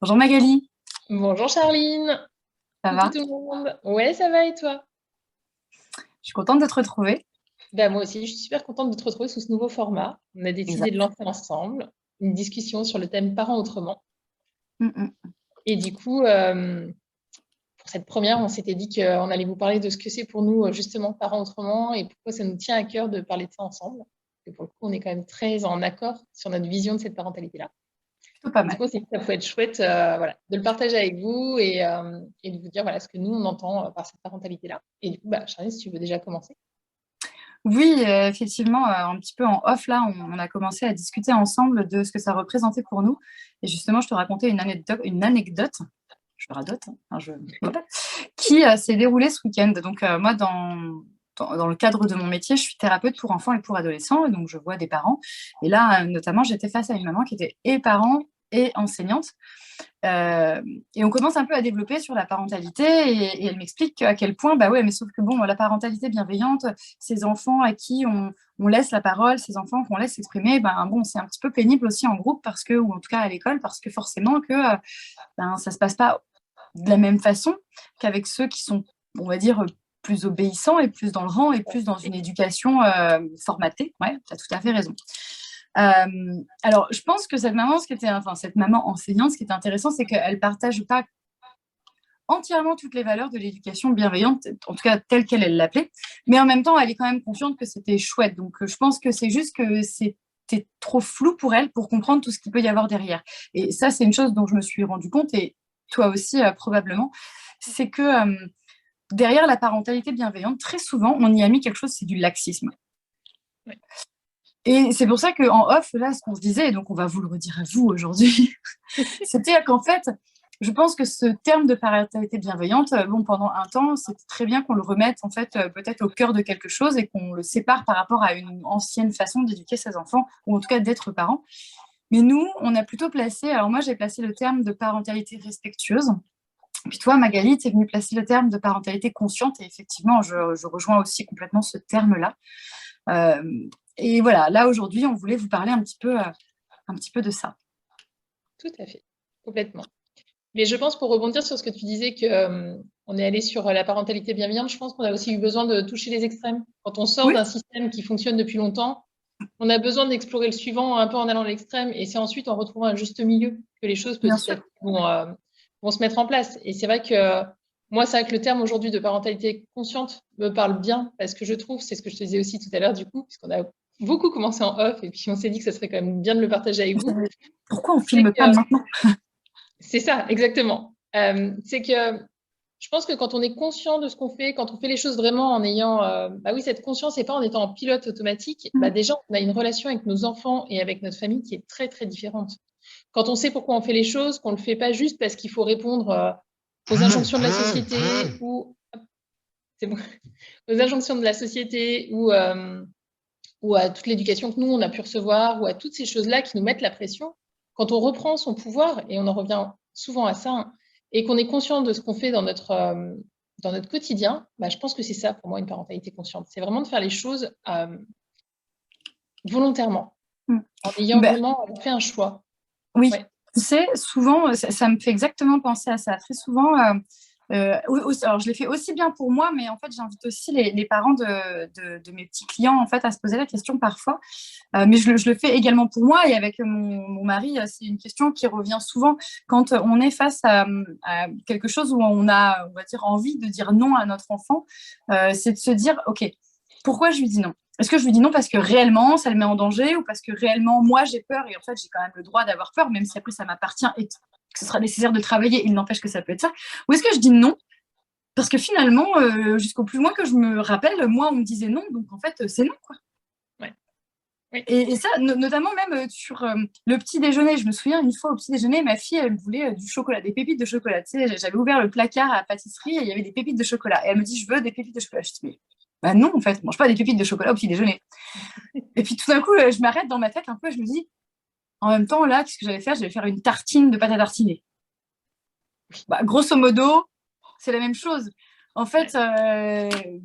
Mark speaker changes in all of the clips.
Speaker 1: Bonjour Magali,
Speaker 2: Bonjour Charline,
Speaker 1: ça
Speaker 2: coucou
Speaker 1: va?
Speaker 2: tout le monde. Ouais, ça va et toi?
Speaker 1: Je suis contente de te retrouver.
Speaker 2: Bah, moi aussi, je suis super contente de te retrouver sous ce nouveau format. On a décidé de
Speaker 1: Exact.
Speaker 2: lancer ensemble une discussion sur le thème parents autrement.
Speaker 1: Mm, mm.
Speaker 2: Et du coup, pour cette première, on s'était dit qu'on allait vous parler de ce que c'est pour nous, justement, parents autrement et pourquoi ça nous tient à cœur de parler de ça ensemble. Et pour le coup, on est quand même très en accord sur notre vision de cette parentalité-là.
Speaker 1: Plutôt pas
Speaker 2: Et du
Speaker 1: mal.
Speaker 2: coup, c'est que ça peut être chouette voilà, de le partager avec vous et de vous dire voilà, ce que nous, on entend par cette parentalité-là. Et du coup, bah, Charline, si tu veux déjà commencer.
Speaker 1: Oui, effectivement, un petit peu en off, là, on a commencé à discuter ensemble de ce que ça représentait pour nous. Et justement, je te racontais une anecdote, je radote, hein, enfin, voilà, qui s'est déroulée ce week-end. Donc, moi, dans le cadre de mon métier, je suis thérapeute pour enfants et pour adolescents, et donc je vois des parents. Et là, notamment, j'étais face à une maman qui était et parent et enseignante. Euh, et on commence un peu à développer sur la parentalité et elle m'explique à quel point, bah ouais, mais sauf que bon, la parentalité bienveillante, ces enfants à qui on laisse la parole, ces enfants qu'on laisse s'exprimer, ben bon, c'est un petit peu pénible aussi en groupe parce que, ou en tout cas à l'école, parce que forcément que ben, ça se passe pas de la même façon qu'avec ceux qui sont, on va dire, plus obéissants et plus dans le rang et plus dans une éducation formatée. Ouais, tu as tout à fait raison. Alors, je pense que cette maman enseignante, ce qui était intéressant, c'est qu'elle partage pas entièrement toutes les valeurs de l'éducation bienveillante, en tout cas telle qu'elle l'appelait, mais en même temps, elle est quand même consciente que c'était chouette. Donc, je pense que c'est juste que c'était trop flou pour elle pour comprendre tout ce qu'il peut y avoir derrière. Et ça, c'est une chose dont je me suis rendu compte, et toi aussi, probablement, c'est que derrière la parentalité bienveillante, très souvent, on y a mis quelque chose, c'est du laxisme.
Speaker 2: Ouais.
Speaker 1: Et c'est pour ça qu'en off, là, ce qu'on se disait, et donc on va vous le redire à vous aujourd'hui, c'était qu'en fait, je pense que ce terme de parentalité bienveillante, bon, pendant un temps, c'était très bien qu'on le remette en fait peut-être au cœur de quelque chose et qu'on le sépare par rapport à une ancienne façon d'éduquer ses enfants, ou en tout cas d'être parent. Mais nous, on a plutôt placé, alors moi j'ai placé le terme de parentalité respectueuse, puis toi, Magali, tu es venue placer le terme de parentalité consciente, et effectivement, je rejoins aussi complètement ce terme-là. Euh, et voilà, là aujourd'hui, on voulait vous parler un petit peu de ça.
Speaker 2: Tout à fait, complètement. Mais je pense, pour rebondir sur ce que tu disais, que on est allé sur la parentalité bienveillante, je pense qu'on a aussi eu besoin de toucher les extrêmes. Quand on sort
Speaker 1: Oui,
Speaker 2: d'un système qui fonctionne depuis longtemps, on a besoin d'explorer le suivant un peu en allant à l'extrême, et c'est ensuite en retrouvant un juste milieu que les choses
Speaker 1: bien
Speaker 2: petit à
Speaker 1: sûr.
Speaker 2: petit vont se mettre en place. Et c'est vrai que moi, c'est vrai que le terme aujourd'hui de parentalité consciente me parle bien, parce que je trouve, c'est ce que je te disais aussi tout à l'heure, du coup, puisqu'on a beaucoup commencé en off, et puis on s'est dit que ça serait quand même bien de le partager avec vous,
Speaker 1: Pourquoi on
Speaker 2: c'est
Speaker 1: filme
Speaker 2: que
Speaker 1: pas maintenant?
Speaker 2: c'est ça, exactement. C'est que je pense que quand on est conscient de ce qu'on fait, quand on fait les choses vraiment en ayant, bah oui, cette conscience et pas en étant en pilote automatique, bah déjà, on a une relation avec nos enfants et avec notre famille qui est très, très différente. Quand on sait pourquoi on fait les choses, qu'on ne le fait pas juste parce qu'il faut répondre aux injonctions de la société ou c'est bon, aux injonctions de la société ou à toute l'éducation que nous, on a pu recevoir, ou à toutes ces choses-là qui nous mettent la pression, quand on reprend son pouvoir, et on en revient souvent à ça, hein, et qu'on est conscient de ce qu'on fait dans notre quotidien, bah, je pense que c'est ça pour moi une parentalité consciente. C'est vraiment de faire les choses volontairement, en ayant
Speaker 1: Ben,
Speaker 2: vraiment fait un choix.
Speaker 1: oui,
Speaker 2: Ouais.
Speaker 1: tu sais, souvent, ça me fait exactement penser à ça. Très souvent, alors je l'ai fait aussi bien pour moi, mais en fait, j'invite aussi les parents de mes petits clients en fait, à se poser la question parfois. Mais je le fais également pour moi et avec mon mari, c'est une question qui revient souvent quand on est face à quelque chose où on a, on va dire, envie de dire non à notre enfant. C'est de se dire, OK, pourquoi je lui dis non? Est-ce que je lui dis non parce que réellement ça le met en danger ou parce que réellement moi j'ai peur et en fait j'ai quand même le droit d'avoir peur, même si après ça m'appartient et que ce sera nécessaire de travailler, il n'empêche que ça peut être ça. Ou est-ce que je dis non parce que finalement, jusqu'au plus loin que je me rappelle, moi on me disait non, donc en fait c'est non, quoi.
Speaker 2: Ouais. Oui.
Speaker 1: Et ça, notamment même sur le petit déjeuner. Je me souviens une fois au petit déjeuner, ma fille, elle voulait du chocolat, des pépites de chocolat. Tu sais, j'avais ouvert le placard à la pâtisserie et il y avait des pépites de chocolat. Et elle me dit, je veux des pépites de chocolat. Je dis, mais bah non, en fait, je mange pas des pépites de chocolat au petit déjeuner. Et puis tout d'un coup, je m'arrête dans ma tête un peu et je me dis, en même temps, là, qu'est-ce que j'allais faire? J'allais faire une tartine de pâte à tartiner. Bah, grosso modo, c'est la même chose. En fait,
Speaker 2: Ouais.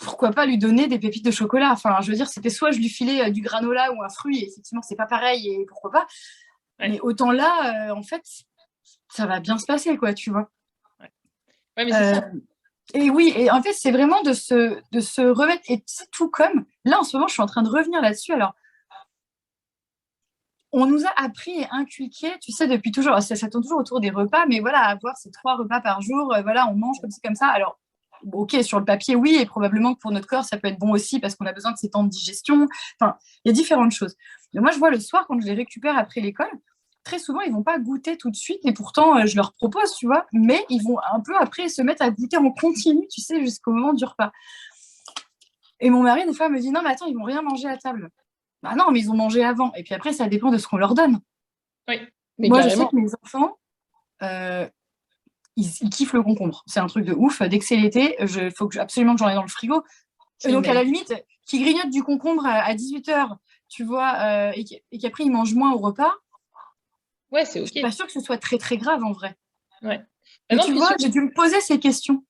Speaker 1: pourquoi pas lui donner des pépites de chocolat? Enfin, je veux dire, c'était soit je lui filais du granola ou un fruit, et effectivement, c'est pas pareil, et pourquoi pas. Mais
Speaker 2: Ouais.
Speaker 1: autant là, en fait, ça va bien se passer, quoi, tu vois.
Speaker 2: Ouais, mais c'est ça.
Speaker 1: Et oui, et en fait, c'est vraiment de se remettre, et c'est tout comme, là, en ce moment, je suis en train de revenir là-dessus. Alors, on nous a appris et inculqué, tu sais, depuis toujours, ça tourne toujours autour des repas, mais voilà, avoir ces 3 repas par jour, voilà, on mange comme ci, comme ça. Alors, ok, sur le papier, oui, et probablement que pour notre corps, ça peut être bon aussi parce qu'on a besoin de ces temps de digestion. Enfin, il y a différentes choses. Mais moi, je vois le soir, quand je les récupère après l'école, très souvent, ils vont pas goûter tout de suite, et pourtant, je leur propose, tu vois, mais ils vont un peu après se mettre à goûter en continu, tu sais, jusqu'au moment du repas. Et mon mari, des fois, me dit, non, mais attends, ils vont rien manger à table. Bah non, mais ils ont mangé avant. Et puis après, ça dépend de ce qu'on leur donne.
Speaker 2: Oui, mais
Speaker 1: Moi, je sais
Speaker 2: carrément.
Speaker 1: que mes enfants, euh, ils kiffent le concombre. C'est un truc de ouf. Dès que c'est l'été, il faut absolument que j'en ai dans le frigo. Et
Speaker 2: C'est le
Speaker 1: donc, à la
Speaker 2: même.
Speaker 1: limite, qui grignotent du concombre à 18h, tu vois, et qu'après, ils mangent moins au repas,
Speaker 2: Ouais, c'est
Speaker 1: je
Speaker 2: OK.
Speaker 1: suis pas sûre que ce soit très, très grave en vrai.
Speaker 2: Ouais.
Speaker 1: Mais
Speaker 2: Non,
Speaker 1: tu
Speaker 2: puis
Speaker 1: vois, j'ai dû me poser ces questions.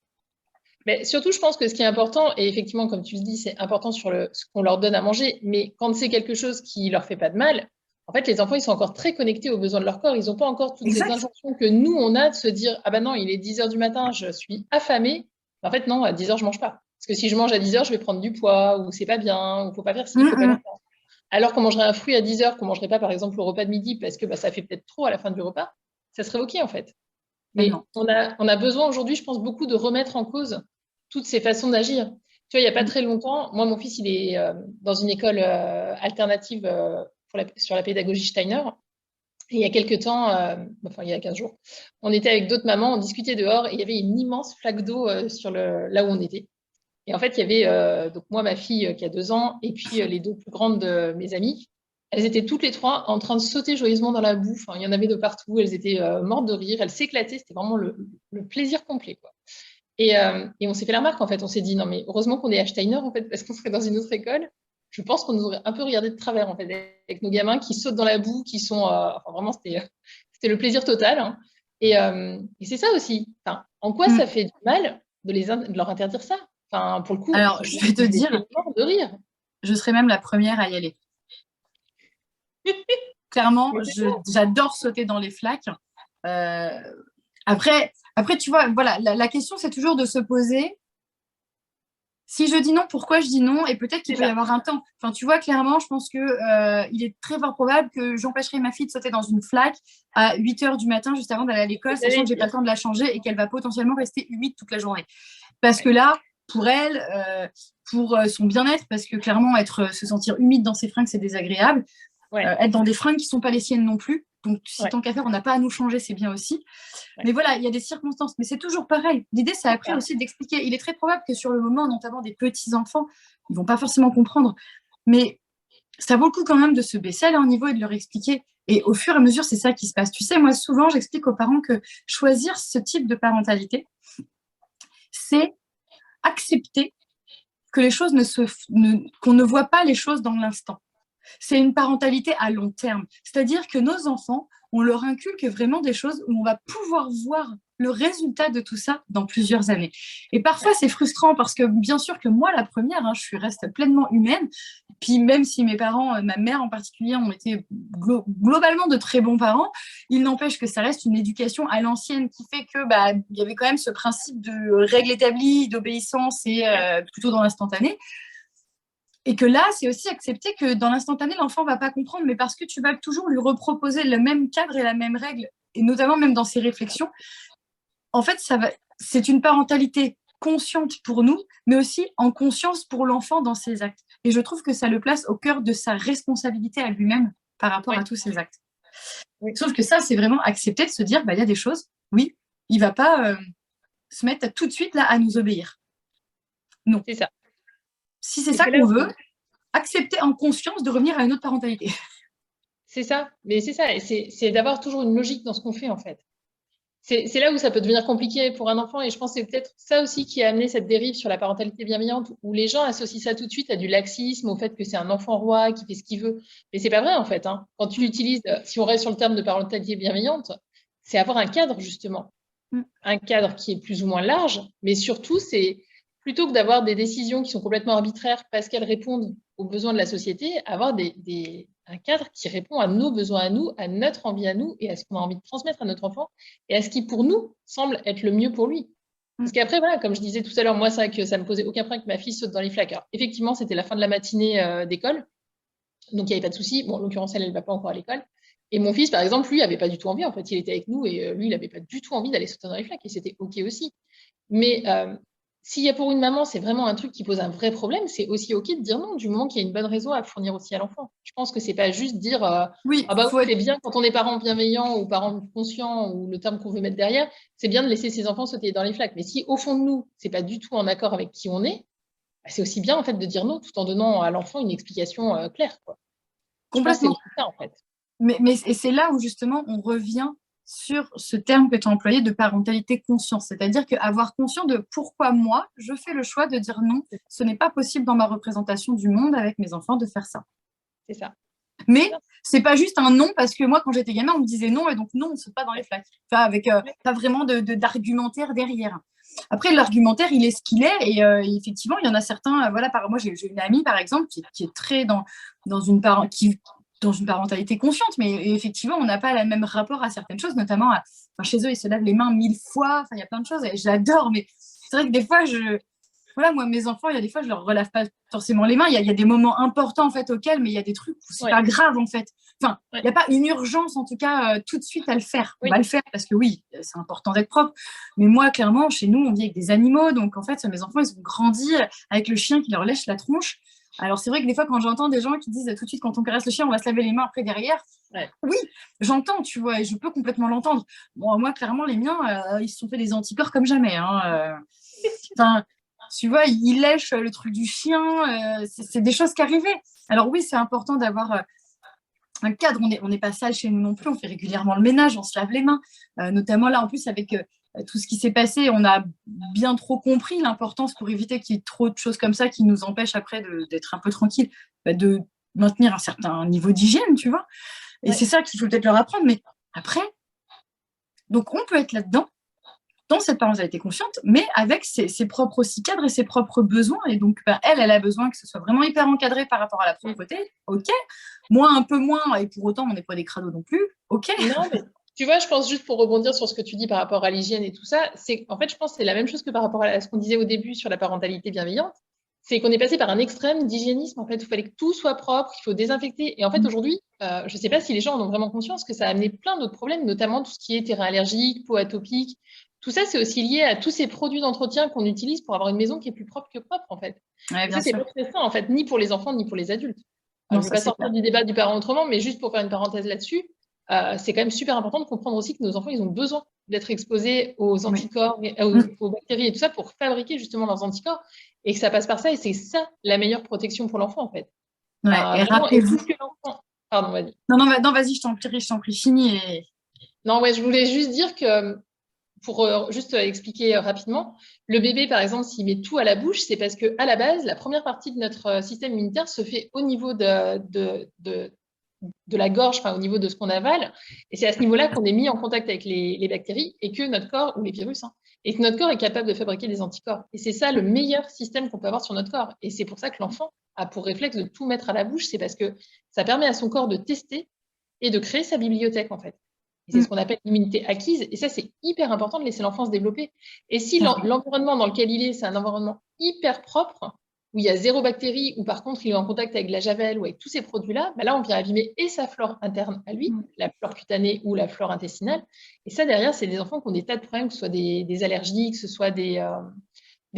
Speaker 2: mais surtout, je pense que ce qui est important, et effectivement, comme tu le dis, c'est important sur ce qu'on leur donne à manger, mais quand c'est quelque chose qui leur fait pas de mal, en fait, les enfants, ils sont encore très connectés aux besoins de leur corps. Ils n'ont pas encore toutes ces
Speaker 1: Exact.
Speaker 2: injonctions que nous, on a de se dire, ah ben non, il est 10 heures du matin, je suis affamée. En fait, non, à 10 heures, je mange pas. Parce que si je mange à 10 heures, je vais prendre du poids, ou c'est pas bien, ou faut pas faire ci, faut pas faire
Speaker 1: Mm,
Speaker 2: ça. Alors qu'on mangerait un fruit à 10 heures, qu'on mangerait pas, par exemple, au repas de midi, parce que bah, ça fait peut-être trop à la fin du repas, ça serait OK, en fait. Mais
Speaker 1: tellement.
Speaker 2: on a besoin aujourd'hui, je pense, beaucoup de remettre en cause toutes ces façons d'agir. Tu vois, il n'y a pas
Speaker 1: Mm.
Speaker 2: très longtemps, moi, mon fils, il est dans une école alternative sur la pédagogie Steiner. Et il y a quelques temps, enfin, il y a 15 jours, on était avec d'autres mamans, on discutait dehors et il y avait une immense flaque d'eau là où on était. Et en fait, il y avait donc moi, ma fille qui a 2 ans, et puis les 2 plus grandes de mes amies. Elles étaient toutes les 3 en train de sauter joyeusement dans la boue. Enfin, il y en avait de partout. Elles étaient mortes de rire. Elles s'éclataient. C'était vraiment le plaisir complet, quoi. Et on s'est fait la remarque, en fait. On s'est dit, non, mais heureusement qu'on est à Steiner, en fait, parce qu'on serait dans une autre école. Je pense qu'on nous aurait un peu regardé de travers, en fait, avec nos gamins qui sautent dans la boue, qui sont. Enfin, vraiment, c'était le plaisir total, hein. Et c'est ça aussi. Enfin, en quoi
Speaker 1: Mm.
Speaker 2: ça fait du mal de leur interdire ça? Enfin, pour le coup,
Speaker 1: Alors, je
Speaker 2: franchement,
Speaker 1: vais te
Speaker 2: ils étaient
Speaker 1: dire,
Speaker 2: morts de rire.
Speaker 1: je serai même la première à y aller. Clairement,
Speaker 2: Mais
Speaker 1: j'adore sauter dans les flaques. Euh, après, tu vois, voilà, la question, c'est toujours de se poser, si je dis non, pourquoi je dis non? Et peut-être qu'il
Speaker 2: c'est
Speaker 1: peut y
Speaker 2: ça.
Speaker 1: avoir un temps. Enfin, tu vois, clairement, je pense que il est très fort probable que j'empêcherai ma fille de sauter dans une flaque à 8 heures du matin, juste avant d'aller à l'école, sachant
Speaker 2: J'allais
Speaker 1: que j'ai pas
Speaker 2: dire.
Speaker 1: le temps de la changer et qu'elle va potentiellement rester humide toute la journée. Parce que
Speaker 2: Ouais.
Speaker 1: là, pour elle, pour son bien-être, parce que clairement, se sentir humide dans ses fringues, c'est désagréable.
Speaker 2: Ouais.
Speaker 1: Être dans des fringues qui ne sont pas les siennes non plus. Donc, si
Speaker 2: Ouais.
Speaker 1: tant qu'à faire, on n'a pas à nous changer, c'est bien aussi.
Speaker 2: Ouais.
Speaker 1: Mais voilà, il y a des circonstances. Mais c'est toujours pareil. L'idée, c'est
Speaker 2: C'est
Speaker 1: après
Speaker 2: ça.
Speaker 1: aussi d'expliquer. Il est très probable que sur le moment, notamment des petits-enfants, ils ne vont pas forcément comprendre. Mais ça vaut le coup quand même de se baisser à leur niveau et de leur expliquer. Et au fur et à mesure, c'est ça qui se passe. Tu sais, moi, souvent, j'explique aux parents que choisir ce type de parentalité, c'est accepter que les choses qu'on ne voit pas les choses dans l'instant. C'est une parentalité à long terme. C'est-à-dire que nos enfants, on leur inculque vraiment des choses où on va pouvoir voir le résultat de tout ça dans plusieurs années. Et parfois,
Speaker 2: Ouais.
Speaker 1: c'est frustrant parce que bien sûr que moi, la première, je reste pleinement humaine. Puis même si mes parents, ma mère en particulier, ont été globalement de très bons parents, il n'empêche que ça reste une éducation à l'ancienne qui fait que il y avait quand même ce principe de règle établie, d'obéissance et plutôt dans l'instantané. Et que là, c'est aussi accepter que dans l'instantané, l'enfant ne va pas comprendre, mais parce que tu vas toujours lui reproposer le même cadre et la même règle, et notamment même dans ses réflexions, en fait, c'est une parentalité consciente pour nous, mais aussi en conscience pour l'enfant dans ses actes. Et je trouve que ça le place au cœur de sa responsabilité à lui-même par rapport à
Speaker 2: Oui.
Speaker 1: tous ses actes.
Speaker 2: Oui.
Speaker 1: Sauf que ça, c'est vraiment accepter de se dire, il y a des choses, oui, il ne va pas se mettre tout de suite là à nous obéir. Non.
Speaker 2: C'est ça.
Speaker 1: Si c'est
Speaker 2: Et
Speaker 1: ça
Speaker 2: c'est là
Speaker 1: qu'on
Speaker 2: où
Speaker 1: veut, accepter en conscience de revenir à une autre parentalité.
Speaker 2: c'est ça. Mais c'est ça. Et c'est d'avoir toujours une logique dans ce qu'on fait, en fait. C'est là où ça peut devenir compliqué pour un enfant. Et je pense que c'est peut-être ça aussi qui a amené cette dérive sur la parentalité bienveillante, où les gens associent ça tout de suite à du laxisme, au fait que c'est un enfant roi qui fait ce qu'il veut. Mais c'est pas vrai, en fait, hein. Quand tu l'utilises, si on reste sur le terme de parentalité bienveillante, c'est avoir un cadre, justement.
Speaker 1: Mm.
Speaker 2: Un cadre qui est plus ou moins large, mais surtout, c'est plutôt que d'avoir des décisions qui sont complètement arbitraires parce qu'elles répondent aux besoins de la société, avoir un cadre qui répond à nos besoins à nous, à notre envie à nous et à ce qu'on a envie de transmettre à notre enfant et à ce qui, pour nous, semble être le mieux pour lui. Parce qu'après, voilà, comme je disais tout à l'heure, moi, c'est vrai que ça me posait aucun problème que ma fille saute dans les flaques. Alors, effectivement, c'était la fin de la matinée d'école, donc il n'y avait pas de souci. Bon, en l'occurrence, elle ne va pas encore à l'école. Et mon fils, par exemple, lui, n'avait pas du tout envie. En fait, il était avec nous et lui, il n'avait pas du tout envie d'aller sauter dans les flaques et c'était OK aussi. Mais s'il y a pour une maman, c'est vraiment un truc qui pose un vrai problème, c'est aussi OK de dire non, du moment qu'il y a une bonne raison à fournir aussi à l'enfant. Je pense que c'est pas juste dire
Speaker 1: Oui,
Speaker 2: ah bah
Speaker 1: faut
Speaker 2: c'est bien quand on est parent bienveillant ou parent conscient ou le terme qu'on veut mettre derrière, c'est bien de laisser ses enfants sauter dans les flaques. Mais si au fond de nous, c'est pas du tout en accord avec qui on est, bah, c'est aussi bien en fait de dire non tout en donnant à l'enfant une explication claire, quoi. Je pense que c'est
Speaker 1: complètement.
Speaker 2: aussi ça en fait.
Speaker 1: Et c'est là où justement on revient sur ce terme que tu as employé de parentalité consciente. C'est-à-dire qu'avoir conscience de pourquoi moi, je fais le choix de dire non, ce n'est pas possible dans ma représentation du monde avec mes enfants de faire ça.
Speaker 2: C'est ça.
Speaker 1: Mais c'est pas juste un non parce que moi, quand j'étais gamin, on me disait non et donc non, on ne saute pas dans les flaques. Enfin, avec pas vraiment d'argumentaire derrière. Après, l'argumentaire, il est ce qu'il est et effectivement, il y en a certains. Voilà, moi, j'ai une amie par exemple qui est très dans une dans une parentalité consciente, mais effectivement, on n'a pas le même rapport à certaines choses, notamment chez eux, ils se lavent les mains 1000 fois. Enfin, il y a plein de choses et j'adore, mais c'est vrai que des fois, voilà, moi, mes enfants, il y a des fois, je leur relave pas forcément les mains. Il y a des moments importants, en fait, auxquels, mais il y a des trucs où c'est pas grave, en fait. Enfin, il n'y a pas une urgence, en tout cas, tout de suite à le faire. On va le faire parce que oui, c'est important d'être propre. Mais moi, clairement, chez nous, on vit avec des animaux. Donc, en fait, mes enfants, ils ont grandi avec le chien qui leur lèche la tronche. Alors, c'est vrai que des fois, quand j'entends des gens qui disent tout de suite, quand on caresse le chien, on va se laver les mains après derrière. Oui, j'entends, tu vois, et je peux complètement l'entendre. Bon, moi, clairement, les miens, ils se sont fait des anticorps comme jamais. Enfin, tu vois, il lèche le truc du chien, c'est des choses qui arrivaient. Alors oui, c'est important d'avoir un cadre, on n'est pas sale chez nous non plus, on fait régulièrement le ménage, on se lave les mains. Notamment là, en plus, avec tout ce qui s'est passé, on a bien trop compris l'importance pour éviter qu'il y ait trop de choses comme ça qui nous empêchent après d'être un peu tranquille, de maintenir un certain niveau d'hygiène, tu vois. Et c'est ça qu'il faut peut-être leur apprendre. Mais après, donc on peut être là-dedans, dans cette parentalité consciente, mais avec ses propres aussi cadres et ses propres besoins. Et donc, elle a besoin que ce soit vraiment hyper encadré par rapport à la propreté. OK. Moi, un peu moins, et pour autant, on n'est pas des crados non plus. OK.
Speaker 2: Non, mais tu vois, je pense juste pour rebondir sur ce que tu dis par rapport à l'hygiène et tout ça, c'est en fait, je pense que c'est la même chose que par rapport à ce qu'on disait au début sur la parentalité bienveillante. C'est qu'on est passé par un extrême d'hygiénisme, en fait, où il fallait que tout soit propre, qu'il faut désinfecter. Et en fait, aujourd'hui, je ne sais pas si les gens en ont vraiment conscience que ça a amené plein d'autres problèmes, notamment tout ce qui est terrain allergique, peau atopique. Tout ça, c'est aussi lié à tous ces produits d'entretien qu'on utilise pour avoir une maison qui est plus propre que propre, en fait.
Speaker 1: Ouais,
Speaker 2: Et ça,
Speaker 1: bien
Speaker 2: c'est
Speaker 1: sûr.
Speaker 2: pas très sain, en fait, ni pour les enfants, ni pour les adultes. Je
Speaker 1: Non,
Speaker 2: ne vais
Speaker 1: ça,
Speaker 2: pas
Speaker 1: c'est
Speaker 2: sortir
Speaker 1: clair.
Speaker 2: du débat du parent autrement, mais juste pour faire une parenthèse là-dessus, c'est quand même super important de comprendre aussi que nos enfants, ils ont besoin d'être exposés aux
Speaker 1: Oui.
Speaker 2: anticorps, aux bactéries et tout ça pour fabriquer justement leurs anticorps et que ça passe par ça. Et c'est ça la meilleure protection pour l'enfant, en fait.
Speaker 1: Ouais. Et
Speaker 2: Vraiment, et tout
Speaker 1: rappelez-vous.
Speaker 2: ce que l'enfant. Pardon, vas-y.
Speaker 1: Non, vas-y, je t'en prie, finis.
Speaker 2: Non, ouais, je voulais juste dire que pour juste expliquer rapidement, le bébé, par exemple, s'il met tout à la bouche, c'est parce que à la base, la première partie de notre système immunitaire se fait au niveau de la gorge, enfin, au niveau de ce qu'on avale. Et c'est à ce niveau-là qu'on est mis en contact avec les bactéries et que notre corps, ou les virus, hein, et que notre corps est capable de fabriquer des anticorps. Et c'est ça le meilleur système qu'on peut avoir sur notre corps. Et c'est pour ça que l'enfant a pour réflexe de tout mettre à la bouche, c'est parce que ça permet à son corps de tester et de créer sa bibliothèque, en fait. Et c'est ce qu'on appelle l'immunité acquise. Et ça, c'est hyper important de laisser l'enfant se développer. Et si l'environnement dans lequel il est, c'est un environnement hyper propre, où il y a zéro bactérie, où par contre il est en contact avec de la javel ou avec tous ces produits-là, bah là on vient abîmer et sa flore interne à lui, la flore cutanée ou la flore intestinale. Et ça derrière, c'est des enfants qui ont des tas de problèmes, que ce soit des allergies, que ce soit des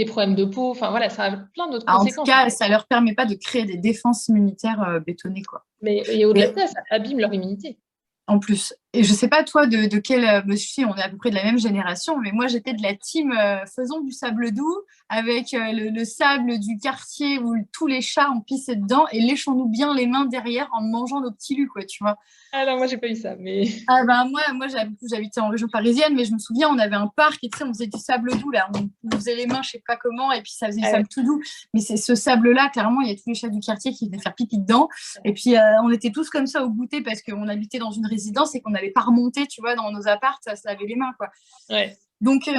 Speaker 2: problèmes de peau, enfin voilà, ça a plein d'autres
Speaker 1: En tout
Speaker 2: conséquences.
Speaker 1: cas, ça leur permet pas de créer des défenses immunitaires bétonnées, quoi.
Speaker 2: Mais et au-delà de ça, ça abîme leur immunité.
Speaker 1: En plus. Et je sais pas toi de quel monsieur, on est à peu près de la même génération, mais moi j'étais de la team faisons du sable doux avec le sable du quartier où tous les chats ont pissé dedans et léchons-nous bien les mains derrière en mangeant nos petits lus, quoi, tu vois.
Speaker 2: Ah non, moi j'ai pas eu ça, mais
Speaker 1: Ah ben moi j'habitais en région parisienne, mais je me souviens, on avait un parc et tu sais, on faisait du sable doux, là, on faisait les mains, je sais pas comment, et puis ça faisait du sable tout doux. Mais c'est ce sable-là, clairement, il y a tous les chats du quartier qui venaient faire pipi dedans. Et puis on était tous comme ça au goûter parce qu'on habitait dans une résidence et qu'on n'allait pas remonter, tu vois, dans nos apparts, ça se lavait les mains, quoi.
Speaker 2: Ouais.
Speaker 1: Donc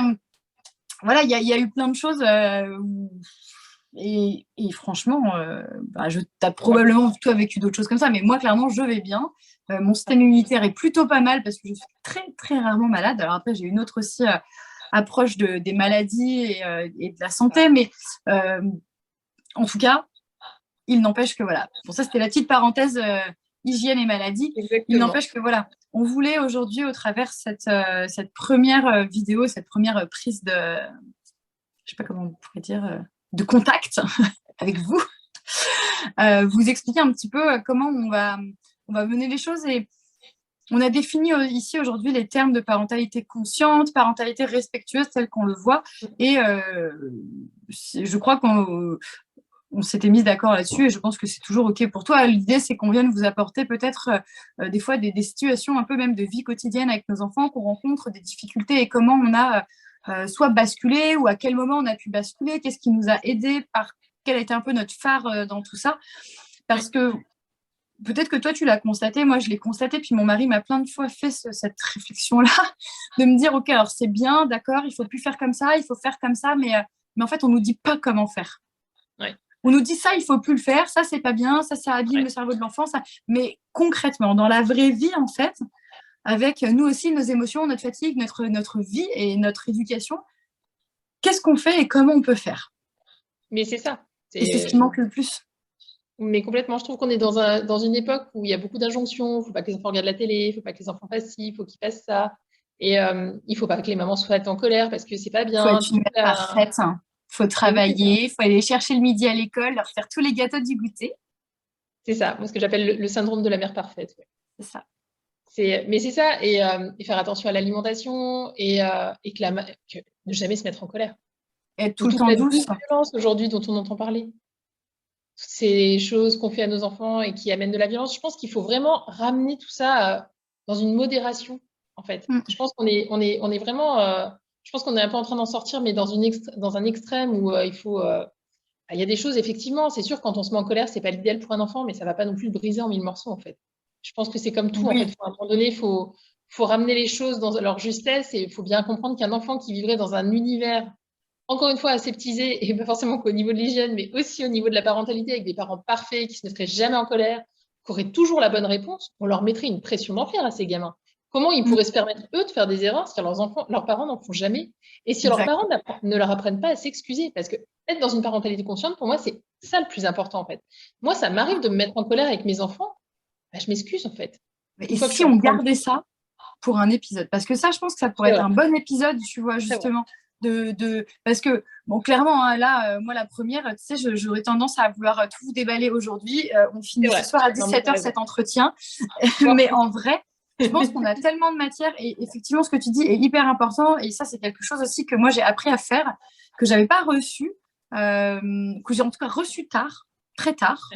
Speaker 1: voilà, il y a eu plein de choses et franchement, tu as probablement toi vécu d'autres choses comme ça, mais moi, clairement, je vais bien. Mon système immunitaire est plutôt pas mal parce que je suis très, très rarement malade. Alors après, j'ai une autre aussi approche des maladies et de la santé, mais en tout cas, il n'empêche que voilà. Pour ça, c'était la petite parenthèse hygiène et maladie.
Speaker 2: Exactement.
Speaker 1: Il n'empêche que voilà, on voulait aujourd'hui, au travers cette première vidéo, cette première prise de, je sais pas comment on pourrait dire, de contact avec vous, vous expliquer un petit peu comment on va mener les choses. Et on a défini ici aujourd'hui les termes de parentalité consciente, parentalité respectueuse, tel qu'on le voit. Et je crois qu'on s'était mis d'accord là-dessus et je pense que c'est toujours OK pour toi. L'idée, c'est qu'on vienne vous apporter peut-être des fois des situations un peu même de vie quotidienne avec nos enfants, qu'on rencontre des difficultés et comment on a soit basculé ou à quel moment on a pu basculer, qu'est-ce qui nous a aidé, quel a été un peu notre phare dans tout ça. Parce que peut-être que toi, tu l'as constaté, moi, je l'ai constaté, puis mon mari m'a plein de fois fait cette réflexion-là, de me dire, OK, alors c'est bien, d'accord, il faut plus faire comme ça, il faut faire comme ça, mais en fait, on nous dit pas comment faire.
Speaker 2: Ouais.
Speaker 1: On nous dit ça, il faut plus le faire, ça, c'est pas bien, ça abîme le cerveau de l'enfant, ça. Mais concrètement, dans la vraie vie, en fait, avec nous aussi, nos émotions, notre fatigue, notre vie et notre éducation, qu'est-ce qu'on fait et comment on peut faire?
Speaker 2: Mais c'est ça.
Speaker 1: Et c'est ce qui manque le plus.
Speaker 2: Mais complètement, je trouve qu'on est dans une époque où il y a beaucoup d'injonctions. Il ne faut pas que les enfants regardent la télé, il ne faut pas que les enfants fassent ci, il faut qu'ils fassent ça. Et il ne faut pas que les mamans soient en colère parce que c'est pas bien.
Speaker 1: Il faut être une mère parfaite. Il faut travailler, il faut aller chercher le midi à l'école, leur faire tous les gâteaux du goûter.
Speaker 2: C'est ça, moi, ce que j'appelle le syndrome de la mère parfaite. Ouais.
Speaker 1: C'est ça.
Speaker 2: Mais c'est ça, et faire attention à l'alimentation et que ne jamais se mettre en colère.
Speaker 1: Être tout le temps douce.
Speaker 2: La violence aujourd'hui dont on entend parler. Toutes ces choses qu'on fait à nos enfants et qui amènent de la violence, je pense qu'il faut vraiment ramener tout ça dans une modération, en fait. Je pense qu'on est vraiment... je pense qu'on est un peu en train d'en sortir, mais dans un extrême où il faut... il y a des choses, effectivement, c'est sûr, quand on se met en colère, c'est pas l'idéal pour un enfant, mais ça va pas non plus le briser en mille morceaux, en fait. Je pense que c'est comme tout, en fait. À un moment donné, il faut ramener les choses dans leur justesse et il faut bien comprendre qu'un enfant qui vivrait dans un univers, encore une fois, aseptisé, et pas forcément qu'au niveau de l'hygiène, mais aussi au niveau de la parentalité, avec des parents parfaits, qui se mettraient jamais en colère, qui auraient toujours la bonne réponse, on leur mettrait une pression d'enfer à ces gamins. Comment ils pourraient se permettre, eux, de faire des erreurs si leurs parents n'en font jamais? Et si leurs parents ne leur apprennent pas à s'excuser? Parce que être dans une parentalité consciente, pour moi, c'est ça le plus important, en fait. Moi, ça m'arrive de me mettre en colère avec mes enfants. Bah, je m'excuse, en fait.
Speaker 1: Et si on gardait ça pour un épisode? Parce que ça, je pense que ça pourrait être un bon épisode, tu vois, justement. Parce que, bon, clairement, hein, là, moi, la première, tu sais, j'aurais tendance à vouloir tout vous déballer aujourd'hui. On finit ce soir à 17h cet entretien. Mais en vrai, je pense qu'on a tellement de matière et effectivement, ce que tu dis est hyper important. Et ça, c'est quelque chose aussi que moi, j'ai appris à faire, que je n'avais pas reçu, que j'ai en tout cas reçu tard, très tard.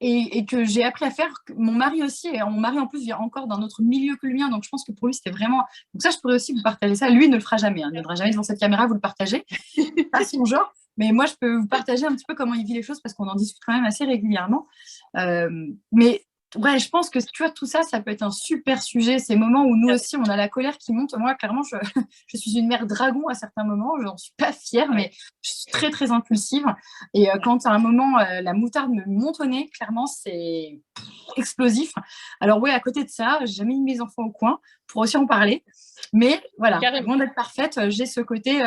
Speaker 1: Et que j'ai appris à faire. Mon mari aussi, et mon mari en plus vient encore d'un autre milieu que le mien, donc je pense que pour lui c'était vraiment. Donc ça, je pourrais aussi vous partager ça. Lui, il ne le fera jamais, il ne viendra jamais devant cette caméra, vous le partagez. Pas son genre, mais moi, je peux vous partager un petit peu comment il vit les choses parce qu'on en discute quand même assez régulièrement. Mais ouais, je pense que tu vois, tout ça, ça peut être un super sujet. Ces moments où nous aussi, on a la colère qui monte. Moi, clairement, je suis une mère dragon à certains moments. Je n'en suis pas fière, mais je suis très, très impulsive. Et quand à un moment, la moutarde me monte au nez, clairement, c'est explosif. Alors oui, à côté de ça, j'ai jamais mis mes enfants au coin pour aussi en parler. Mais voilà, loin d'être parfaite, j'ai ce côté...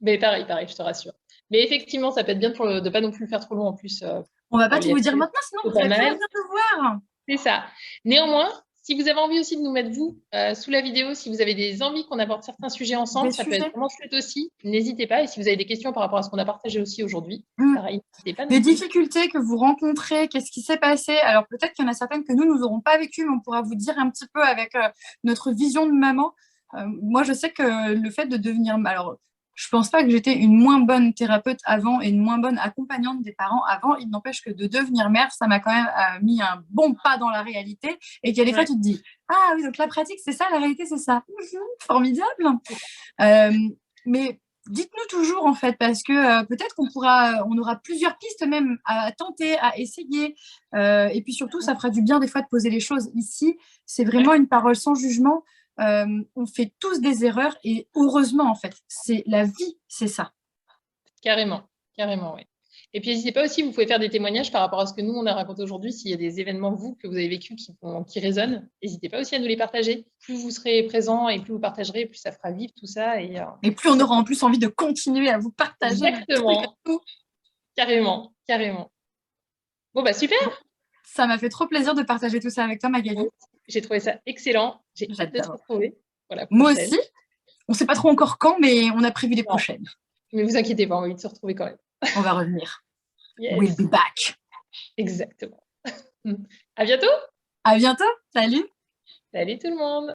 Speaker 2: Mais pareil, je te rassure. Mais effectivement, ça peut être bien de ne pas non plus le faire trop long en plus.
Speaker 1: On va pas tout vous dire maintenant, sinon vous n'allez plus rien te voir.
Speaker 2: C'est ça. Néanmoins, si vous avez envie aussi de nous mettre, vous, sous la vidéo, si vous avez des envies qu'on aborde certains sujets ensemble, ça peut être vraiment chouette aussi. N'hésitez pas. Et si vous avez des questions par rapport à ce qu'on a partagé aussi aujourd'hui, pareil, n'hésitez pas.
Speaker 1: Des difficultés que vous rencontrez, qu'est-ce qui s'est passé? Alors peut-être qu'il y en a certaines que nous n'aurons pas vécues, mais on pourra vous dire un petit peu avec notre vision de maman. Moi, je sais que le fait de devenir... Alors, je ne pense pas que j'étais une moins bonne thérapeute avant et une moins bonne accompagnante des parents avant. Il n'empêche que de devenir mère, ça m'a quand même mis un bon pas dans la réalité. Et qu'il y a des fois, tu te dis, ah oui, donc la pratique, c'est ça, la réalité, c'est ça. Formidable. Mais dites-nous toujours, en fait, parce que peut-être on aura plusieurs pistes même à tenter, à essayer. Et puis surtout, ça fera du bien des fois de poser les choses ici. C'est vraiment une parole sans jugement. on fait tous des erreurs et heureusement, en fait. C'est la vie, c'est ça.
Speaker 2: Carrément, carrément, oui. Et puis, n'hésitez pas aussi, vous pouvez faire des témoignages par rapport à ce que nous, on a raconté aujourd'hui. S'il y a des événements, vous, que vous avez vécu qui résonnent, n'hésitez pas aussi à nous les partager. Plus vous serez présents et plus vous partagerez, plus ça fera vivre tout ça.
Speaker 1: Et plus on aura en plus envie de continuer à vous partager.
Speaker 2: Exactement. Carrément, carrément. Bon, bah super.
Speaker 1: Bon, ça m'a fait trop plaisir de partager tout ça avec toi, Magali.
Speaker 2: J'ai trouvé ça excellent. J'ai hâte de te retrouver. Voilà,
Speaker 1: moi aussi. On ne sait pas trop encore quand, mais on a prévu des prochaines.
Speaker 2: Mais vous inquiétez pas, on a envie de se retrouver quand même.
Speaker 1: On va revenir.
Speaker 2: Yes.
Speaker 1: We'll be back.
Speaker 2: Exactement. À bientôt.
Speaker 1: À bientôt. Salut.
Speaker 2: Salut tout le monde.